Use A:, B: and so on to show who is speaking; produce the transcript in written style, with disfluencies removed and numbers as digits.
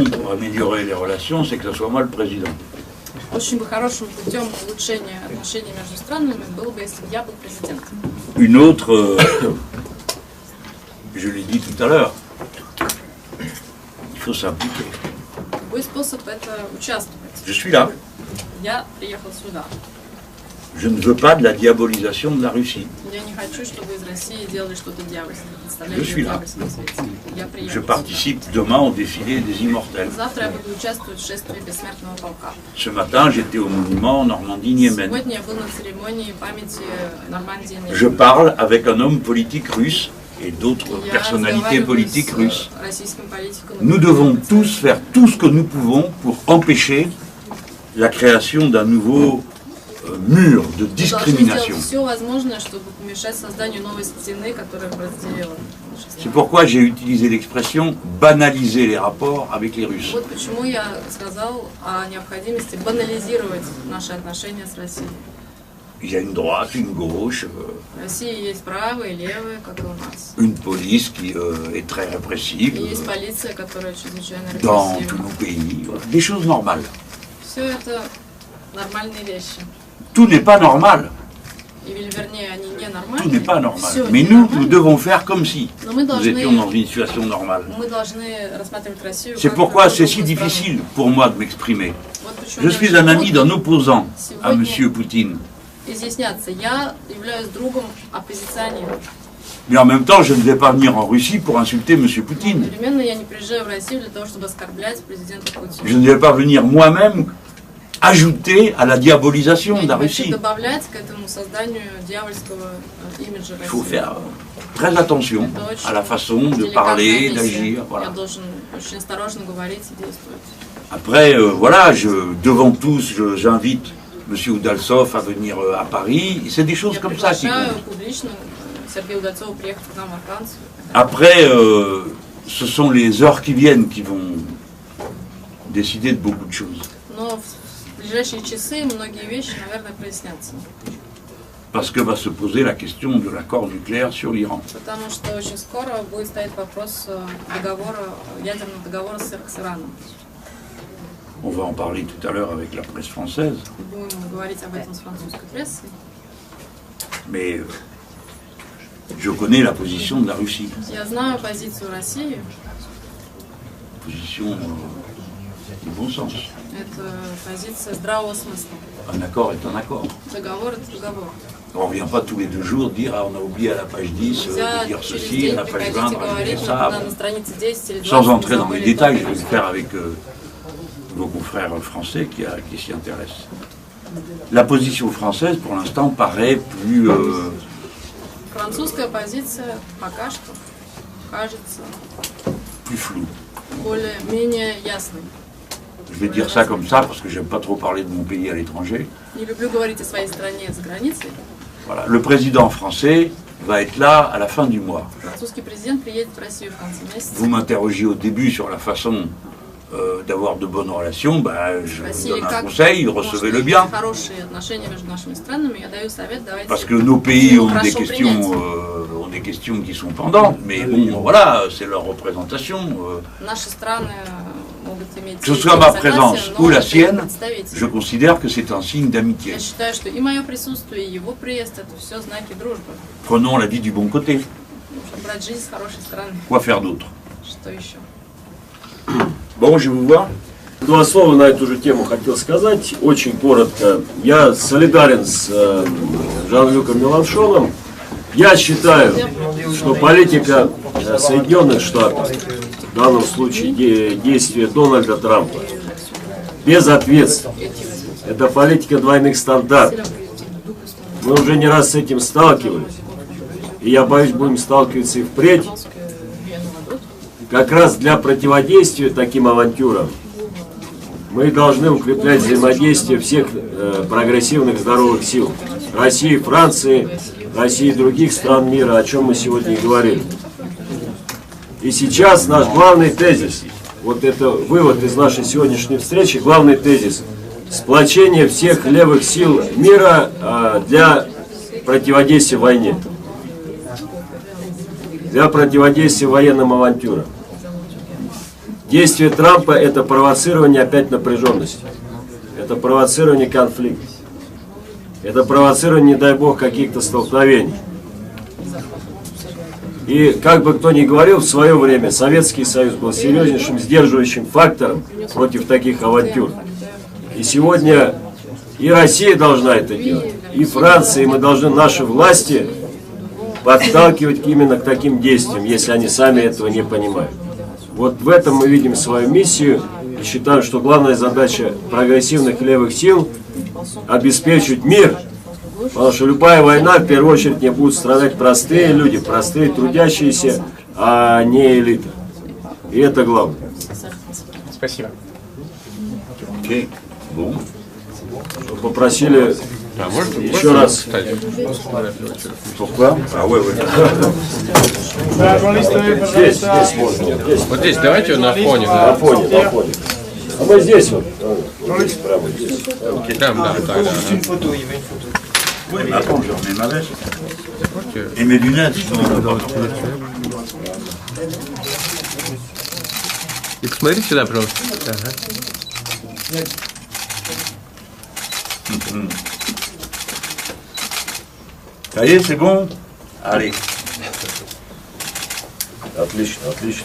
A: Pour améliorer les relations, c'est que ce soit moi le président.
B: Очень бы хорошим путем улучшения отношений между странами было бы, если бы я был президентом.
A: Une autre, je l'ai dit tout à l'heure, il faut s'impliquer.
B: Другой способ – это участвовать.
A: Je suis là.
B: Я приехал сюда.
A: Je ne veux pas de la diabolisation de la Russie.
B: Я не хочу, чтобы из России делали что-то дьявольское,
A: Je
B: представляли
A: suis là.
B: дьявольское в свете. Я приехал
A: Je
B: сюда.
A: participe demain au défilé des immortels.
B: Завтра я буду участвовать в шествии бессмертного полка.
A: Ce matin, j'étais au monument Normandie-Niemen.
B: Сегодня я был на церемонии памяти Нормандии.
A: Je parle avec un homme politique russe et d'autres
B: Я
A: personnalités
B: разговариваю
A: politiques
B: с
A: russes.
B: российским политиком.
A: Nous devons tous faire tout ce que nous pouvons pour empêcher la création d'un nouveau mur de
B: Мы должны
A: discrimination.
B: сделать все возможное, чтобы помешать созданию новой стены, которая бы разделила наши
A: C'est
B: страны.
A: pourquoi j'ai utilisé l'expression banaliser les rapports avec les Russes.
B: Вот почему я сказал о необходимости банализировать наши отношения с Россией.
A: Il y a une droite, une gauche,
B: В России есть правые и левые, как и у нас.
A: une police qui est très répressive
B: И есть полиция, которая чрезвычайно
A: dans tous
B: репрессивна.
A: nos pays. Voilà. Des choses normales.
B: Все это нормальные вещи.
A: Tout n'est pas normal.
B: Или вернее, они не
A: Tout n'est
B: нормальные.
A: pas normal.
B: Всё
A: Mais
B: не
A: nous,
B: нормально.
A: nous devons faire comme si
B: Но мы
A: nous étions
B: должны,
A: dans une situation normale.
B: мы должны рассматривать Россию
A: C'est
B: как
A: pourquoi
B: другую
A: c'est si
B: страну.
A: difficile pour moi de m'exprimer.
B: Вот почему
A: Je
B: мне
A: suis
B: очень
A: un ami
B: трудно
A: d'un opposant à M.
B: Сегодня
A: Poutine.
B: изъясняться. Я являюсь другом оппозиционера.
A: Mais en même temps, je ne vais pas venir en Russie pour insulter M. Poutine.
B: Одновременно я не приезжаю в Россию для того, чтобы оскорблять президента Путина.
A: Je ne vais pas venir moi-même ajouter à la diabolisation
B: Я
A: de la
B: не хочу
A: Russie.
B: добавлять к этому созданию дьявольского имиджа
A: Il faut
B: России.
A: faire très attention à la façon de parler, d'agir.
B: Я
A: Voilà.
B: должен очень осторожно говорить и действовать.
A: Après, voilà, devant tous, j'invite M. Oudalsov à venir à Paris. C'est des choses
B: Я
A: comme ça qui
B: приглашаю
A: comptent.
B: публично Сергея Удальцова приехать к нам во Францию.
A: Après, ce sont les heures qui viennent qui vont décider de beaucoup de choses.
B: Но в ближайшие часы многие вещи, наверное, прояснятся.
A: Parce que va se poser la question de l'accord nucléaire sur l'Iran.
B: Потому что очень скоро будет стоять вопрос договора, ядерного договора с Ираном.
A: On va en parler tout à l'heure avec la presse française.
B: Будем говорить об этом с французской прессой.
A: Mais je connais la position de la Russie.
B: Я знаю позицию России.
A: Position du bon sens.
B: Это позиция здравого смысла.
A: Un accord est un accord.
B: Договор – это договор.
A: On ne revient pas tous les 2 jours dire ah, on a oublié à la page 10
B: Нельзя
A: de dire
B: через
A: ceci,
B: день
A: à la page
B: приходить
A: 20
B: и
A: de rajouter
B: говорить,
A: ça.
B: на странице 10 или 20.
A: Sans entrer dans les
B: забыли
A: détails, je
B: то-то
A: vais
B: или
A: le faire avec vos confrères français qui s'y intéressent. La position française, pour l'instant, paraît plus...
B: Французская позиция пока что кажется
A: plus floue.
B: более-менее ясной.
A: Je vais dire ça comme ça parce que j'aime pas trop parler de mon pays à l'étranger.
B: Не люблю говорить о своей стране за границей.
A: Voilà. Le président français va être là à la fin du mois.
B: Французский президент приедет в Россию в конце месяца.
A: Vous m'interrogiez au début sur la façon d'avoir de bonnes relations. Je vous donne un conseil, recevez-le bien.
B: Хорошие отношения между нашими странами. Я даю совет, давайте.
A: Parce que nos pays ont des
B: хорошо
A: questions,
B: принять.
A: ont des questions qui sont pendantes. Mais bon, voilà, c'est leur représentation.
B: Наши страны могут иметь
A: Que ce soit ma
B: согласия,
A: présence
B: но
A: ou la
B: это
A: sienne,
B: представители.
A: je considère que c'est un signe d'amitié.
B: Я считаю, что и мое присутствие, и его приезд – это все знаки дружбы.
A: Prenons la vie du bon côté.
B: Нужно брать жизнь с хорошей стороны.
A: Quoi faire d'autre?
B: Что еще?
A: Bon, je vous vois.
C: 2 слова на эту же тему хотел сказать, очень коротко. Я солидарен с Жан-Люком Меланшоном. Я считаю, что политика Соединенных Штатов, в данном случае действия Дональда Трампа, безответственна. Это политика двойных стандартов. Мы уже не раз с этим сталкивались. И я боюсь, будем сталкиваться и впредь. Как раз для противодействия таким авантюрам мы должны укреплять взаимодействие всех прогрессивных здоровых сил. России, Франции, России и других стран мира, о чем мы сегодня и говорили. И сейчас наш главный тезис, вот это вывод из нашей сегодняшней встречи, главный тезис – сплочение всех левых сил мира для противодействия войне. Для противодействия военным авантюрам. Действие Трампа – это провоцирование опять напряженности. Это провоцирование конфликта. Это провоцирование, не дай бог, каких-то столкновений. И как бы кто ни говорил, в свое время Советский Союз был серьезнейшим сдерживающим фактором против таких авантюр. И сегодня и Россия должна это делать, и Франция, и мы должны наши власти подталкивать именно к таким действиям, если они сами этого не понимают. Вот в этом мы видим свою миссию и считаем, что главная задача прогрессивных левых сил – обеспечить мир, потому что любая война, в первую очередь, не будут страдать простые люди, простые трудящиеся, а не элита. И это главное.
D: Спасибо.
A: Окей. Bon.
C: Попросили еще раз.
A: Pourquoi? Ah ouais, ouais.
C: Здесь можно. Здесь.
D: Вот здесь, давайте на фоне.
C: На
D: Да.
C: фоне, на фоне. А мы здесь вот. Прямо здесь.
D: Прям, да, так, да.
A: Oui, mais attends, je remets ma veste. Et mes lunettes, sinon on va pas.
D: И посмотрите сюда, пожалуйста. Ага.
A: Ça y est, c'est bon? Allez.
C: Отлично, отлично.